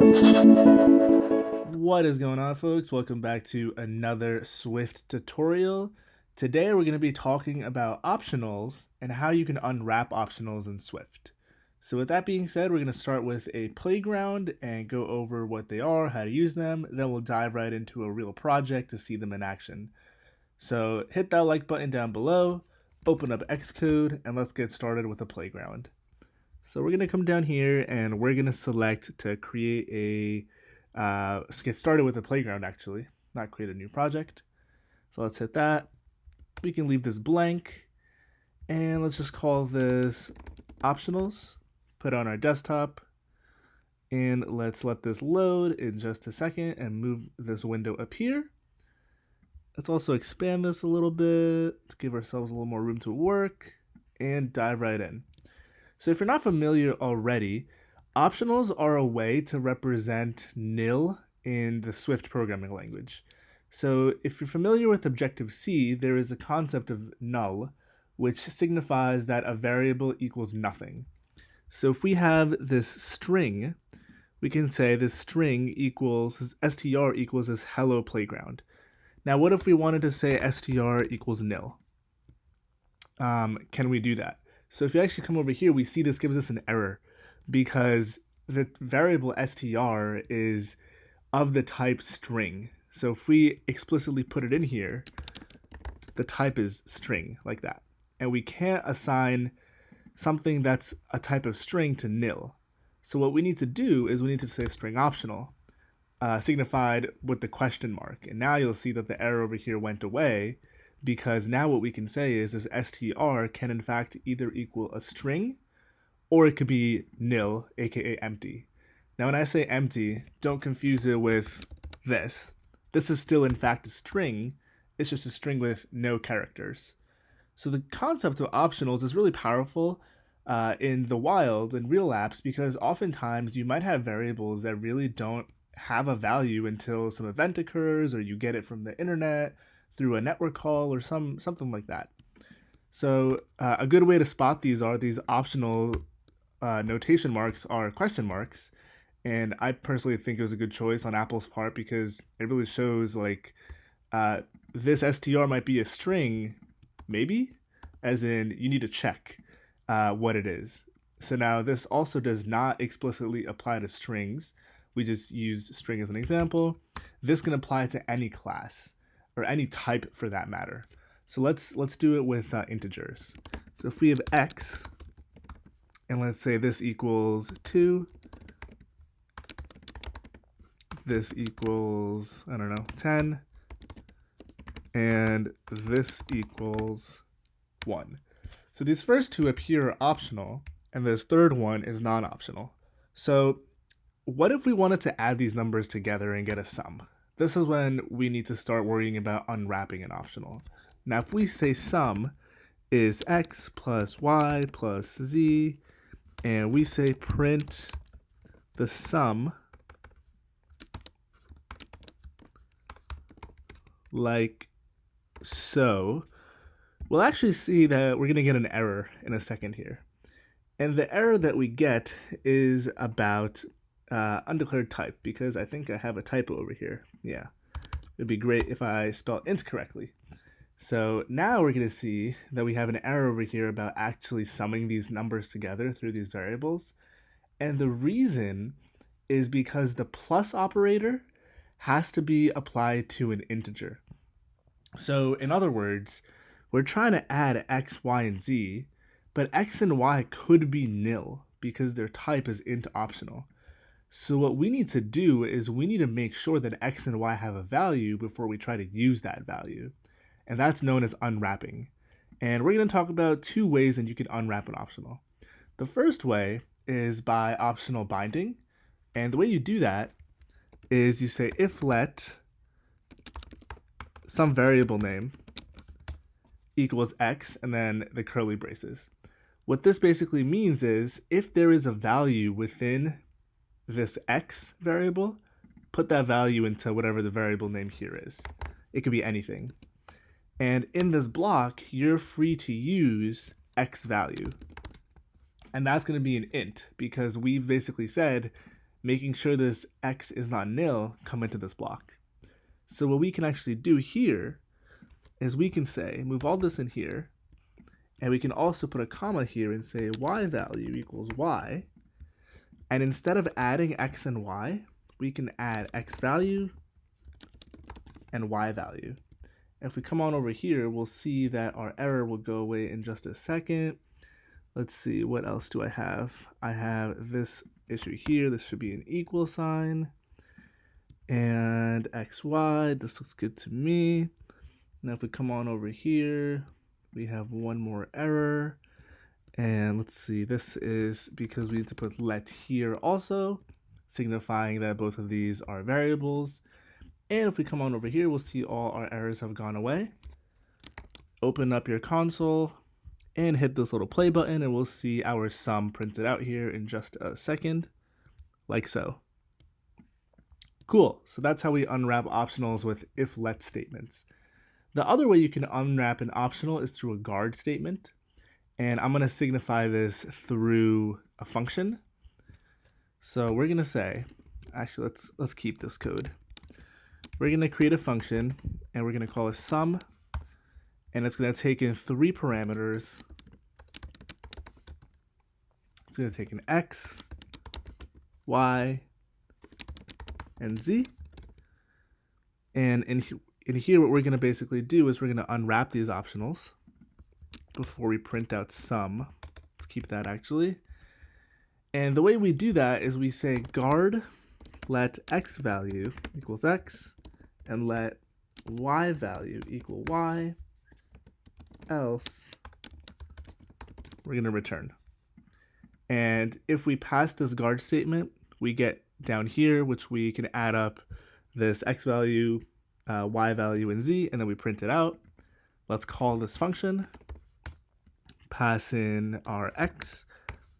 What is going on, folks? Welcome back to another Swift tutorial. Today we're going to be talking about optionals and how you can unwrap optionals in Swift. So with that being said, we're going to start with a playground and go over what they are, how to use them, then we'll dive right into a real project to see them in action. So hit that like button down below, open up Xcode, and let's get started with a playground. So we're going to come down here and we're going to select to create let's get started with a playground actually, not create a new project. So let's hit that. We can leave this blank and let's just call this optionals, put it on our desktop, and let's let this load in just a second and move this window up here. Let's also expand this a little bit to give ourselves a little more room to work and dive right in. So if you're not familiar already, optionals are a way to represent nil in the Swift programming language. So if you're familiar with Objective-C, there is a concept of null, which signifies that a variable equals nothing. So if we have this string, we can say this string equals, str equals this hello playground. Now what if we wanted to say str equals nil? Can we do that? So if you actually come over here, we see this gives us an error because the variable str is of the type string. So if we explicitly put it in here, the type is string, like that. And we can't assign something that's a type of string to nil. So what we need to do is we need to say string optional, signified with the question mark. And now you'll see that the error over here went away, because now what we can say is this str can in fact either equal a string or it could be nil, aka empty. Now when I say empty, don't confuse it with this. This is still in fact a string, it's just a string with no characters. So the concept of optionals is really powerful in the wild, in real apps, because oftentimes you might have variables that really don't have a value until some event occurs or you get it from the internet through a network call or something like that. So a good way to spot these are these optional notation marks are question marks, and I personally think it was a good choice on Apple's part because it really shows like this str might be a string, maybe, as in you need to check what it is. So now this also does not explicitly apply to strings. We just used string as an example. This can apply to any class or any type for that matter. So let's do it with integers. So if we have x, and let's say this equals 2, this equals, I don't know, 10, and this equals 1. So these first two appear optional, and this third one is non-optional. So what if we wanted to add these numbers together and get a sum? This is when we need to start worrying about unwrapping an optional. Now, if we say sum is x plus y plus z, and we say print the sum like so, we'll actually see that we're going to get an error in a second here. And the error that we get is about undeclared type, because I think I have a typo over here. Yeah, it'd be great if I spelled int correctly. So now we're going to see that we have an error over here about actually summing these numbers together through these variables. And the reason is because the plus operator has to be applied to an integer. So in other words, we're trying to add x, y, and z, but x and y could be nil because their type is int optional. So what we need to do is we need to make sure that x and y have a value before we try to use that value. And that's known as unwrapping. And we're going to talk about two ways that you can unwrap an optional. The first way is by optional binding. And the way you do that is you say if let some variable name equals x and then the curly braces. What this basically means is if there is a value within this x variable, put that value into whatever the variable name here is. It could be anything. And in this block, you're free to use x value. And that's going to be an int because we've basically said making sure this x is not nil, come into this block. So what we can actually do here is we can say, move all this in here, and we can also put a comma here and say y value equals y. And instead of adding x and y, we can add x value and y value. If we come on over here, we'll see that our error will go away in just a second. Let's see, what else do I have? I have this issue here. This should be an equal sign. And xy, this looks good to me. Now if we come on over here, we have one more error. And let's see, this is because we need to put let here also, signifying that both of these are variables. And if we come on over here, we'll see all our errors have gone away. Open up your console and hit this little play button, and we'll see our sum printed out here in just a second, like so. Cool, so that's how we unwrap optionals with if-let statements. The other way you can unwrap an optional is through a guard statement, and I'm gonna signify this through a function. So we're gonna say, actually let's keep this code. We're gonna create a function, and we're gonna call it sum, and it's gonna take in 3 parameters. It's gonna take an x, y, and z. And in here, what we're gonna basically do is we're gonna unwrap these optionals before we print out sum. Let's keep that actually. And the way we do that is we say guard let x value equals x and let y value equal y, else we're going to return. And if we pass this guard statement, we get down here, which we can add up this x value, y value, and z, and then we print it out. Let's call this function, pass in our x,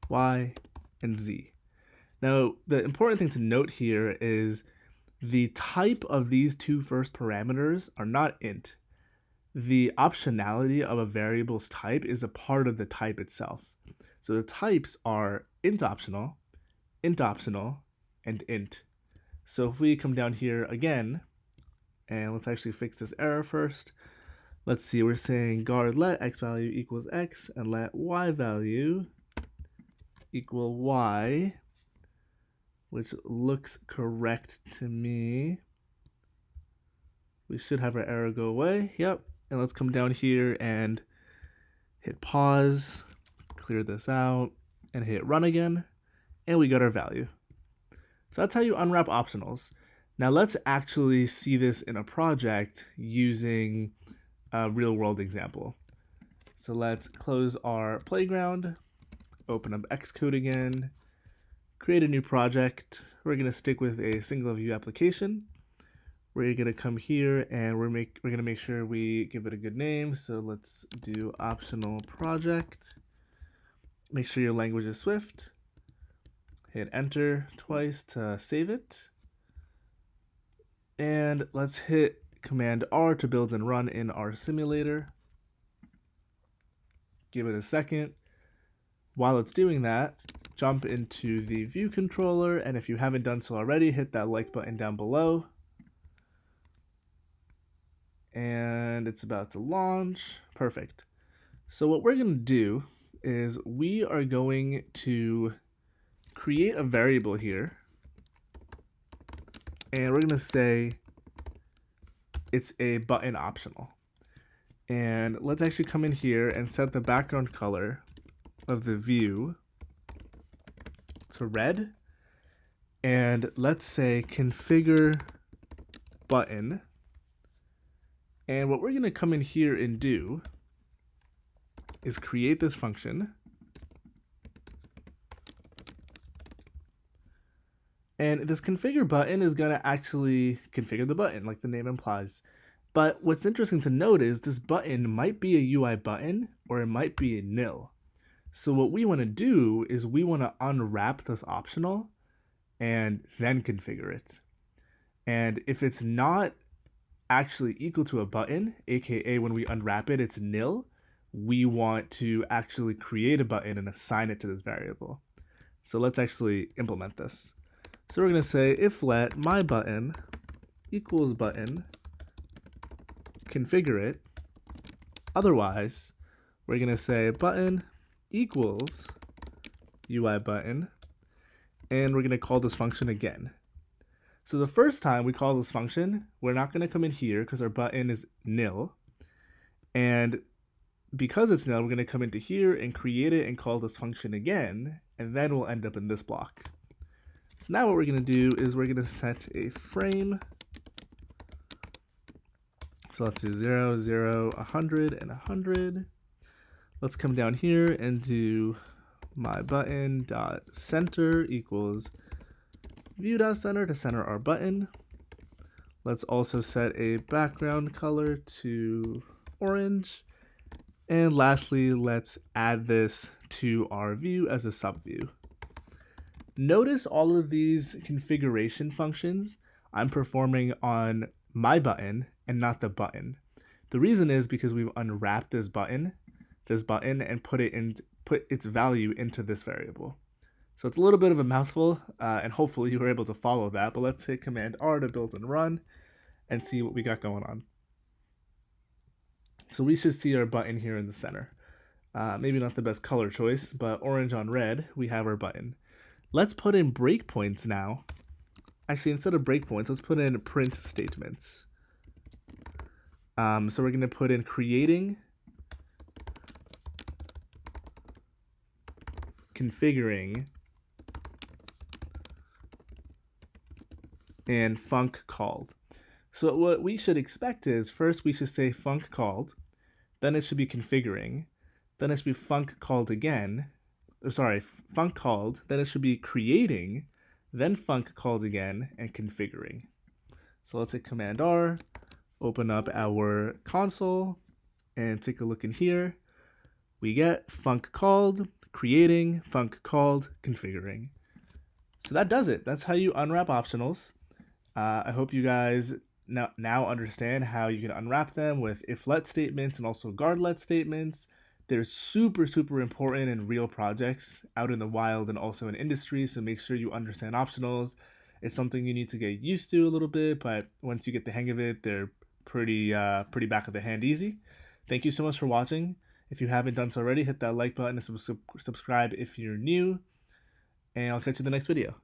y, and z. Now, the important thing to note here is the type of these 2 first parameters are not int. The optionality of a variable's type is a part of the type itself. So the types are int optional, and int. So if we come down here again, and let's actually fix this error first. Let's see, we're saying guard let x value equals x and let y value equal y, which looks correct to me. We should have our error go away. Yep. And let's come down here and hit pause, clear this out, and hit run again. And we got our value. So that's how you unwrap optionals. Now let's actually see this in a project using a real world example. So let's close our playground, open up Xcode again, create a new project. We're going to stick with a single view application. We're going to come here and we're going to make sure we give it a good name. So let's do optional project. Make sure your language is Swift. Hit enter twice to save it. And let's hit Command R to build and run in our simulator. Give it a second. While it's doing that, jump into the view controller, and if you haven't done so already, hit that like button down below. And it's about to launch. Perfect. So what we're going to do is we are going to create a variable here, and we're going to say it's a button optional. And let's actually come in here and set the background color of the view to red, and let's say configure button. And what we're going to come in here and do is create this function, and this configure button is going to actually configure the button like the name implies. But what's interesting to note is this button might be a UI button or it might be a nil. So what we want to do is we want to unwrap this optional and then configure it. And if it's not actually equal to a button, aka when we unwrap it, it's nil, we want to actually create a button and assign it to this variable. So let's actually implement this. So we're going to say if let my button equals button, configure it. Otherwise, we're going to say button equals UI button, and we're going to call this function again. So the first time we call this function, we're not going to come in here because our button is nil. And because it's nil, we're going to come into here and create it and call this function again, and then we'll end up in this block. So now what we're going to do is we're going to set a frame. So let's do 0, 0, 100, and 100. Let's come down here and do my button dot center equals view dot center to center our button. Let's also set a background color to orange. And lastly, let's add this to our view as a subview. Notice all of these configuration functions I'm performing on my button and not the button. The reason is because we've unwrapped this button and put its value into this variable. So it's a little bit of a mouthful, and hopefully you were able to follow that, but let's hit Command R to build and run and see what we got going on. So we should see our button here in the center. Maybe not the best color choice, but orange on red, we have our button. Let's put in breakpoints now. Actually, instead of breakpoints, let's put in print statements. So we're going to put in creating, configuring, and func called. So what we should expect is first we should say func called, then it should be configuring, then it should be func called again, func called, then it should be creating, then func called again, and configuring. So let's hit Command R, open up our console, and take a look in here. We get func called, creating, func called, configuring. So that does it. That's how you unwrap optionals. I hope you guys now understand how you can unwrap them with if-let statements and also guard-let statements. They're super, super important in real projects out in the wild and also in industry, so make sure you understand optionals. It's something you need to get used to a little bit, but once you get the hang of it, they're pretty back of the hand easy. Thank you so much for watching. If you haven't done so already, hit that like button and subscribe if you're new, and I'll catch you in the next video.